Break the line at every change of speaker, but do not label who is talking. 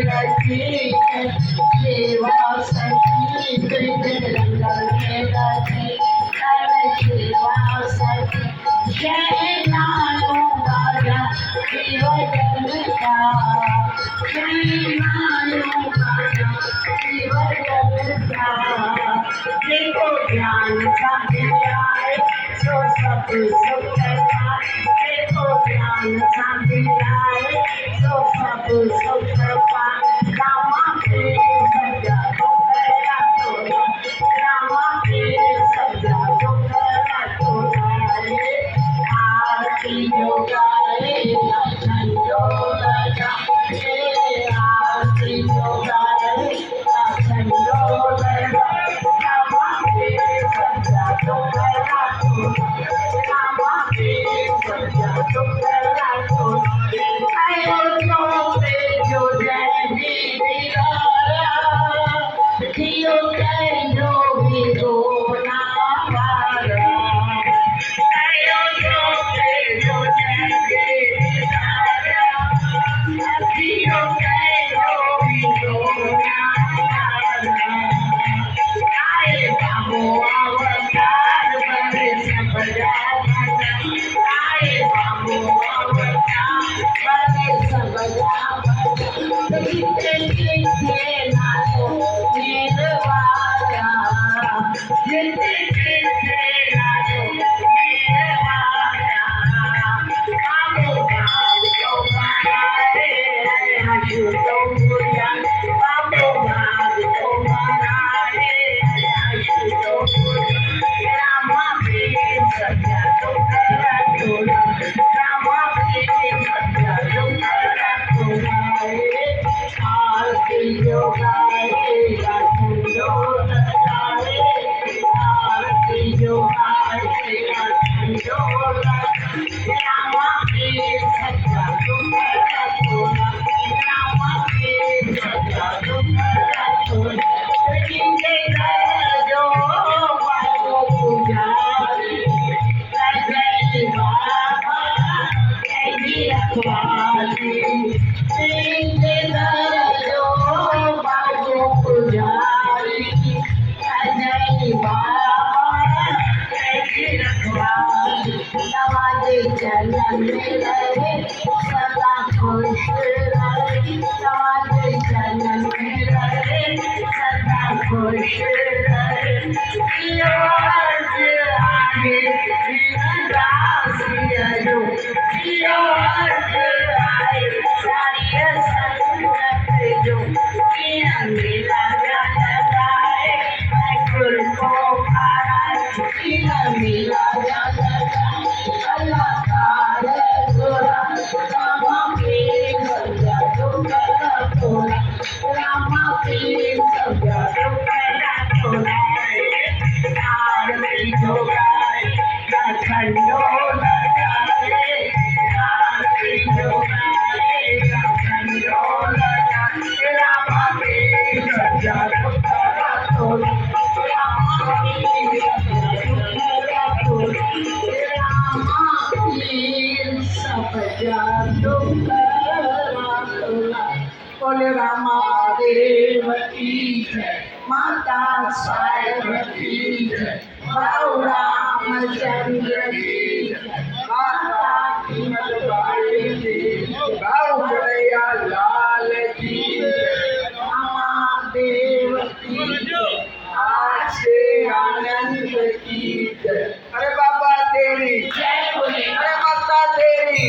रखी सेवा सखी जंगल में रखी सेवा सखी जय नानो बाजा जीवन का जय नानो बाजा जीवन का देखो ज्ञान का दिलाए सो सब सुख पाए देखो ज्ञान का दिलाए सो सब सुख पाए रामा के सजा दुखया तो रामा के सजा दुखया तो आरती जो गाए लखन जो लगा आरती जो गाए लखन जो लगा रामा के सजा दुखया तो रामा के सजा दुखया तो आयो तो पे जो जय भी जियो जय जो भी गोना वारा आयो तो पे जो जय भी जियो जय जो भी गोना वारा आए बाबू अवतार बड़े सब जावता आए बाबू अवतार बड़े सब जावता जितने नाचो निर्वारा जितने नाचो निर्वारा बाबू बाबू तो मारे आशु तो बुझा बाबू बाबू तो मारे आशु तो बुझा रामा के सजा तो करा तोला रामा के सजा तो करा तोला आरती जो गाए लखन जो लगाए आरती जो गाए लखन जो लगाए रामा के सजा तो करा तोला रामा के सजा तो करा तोला जिनके घर जो बाबू पुजारी जय बाबा जय रखवाली जिनके घर जो बाबू पुजारी जय बाबा जय रखवाली नवाजे चरण में रहे सदा खुश रहे नवाजे चरण में रहे सदा खुश रहे जियो अर्ज आगे दासी अजो जियो अर्ज आए सारी संगत जो मेरा गाना गाए कुल को खाए मेरा गाना गाए कलाकार गोरा रामा के सजा तो करा तोरा रामा के सजा तो करा तोरा आरती जो गाए लखन जो लगाए आरती जो गाए लखन जो लगाए रामा के सजा तो करा तोरा रामा के सजा तो करा तोरा रामा के सजा तो करा तोरा बोले रामा देव की जय माता साहेब की जय बाबू रामचंद्र की जय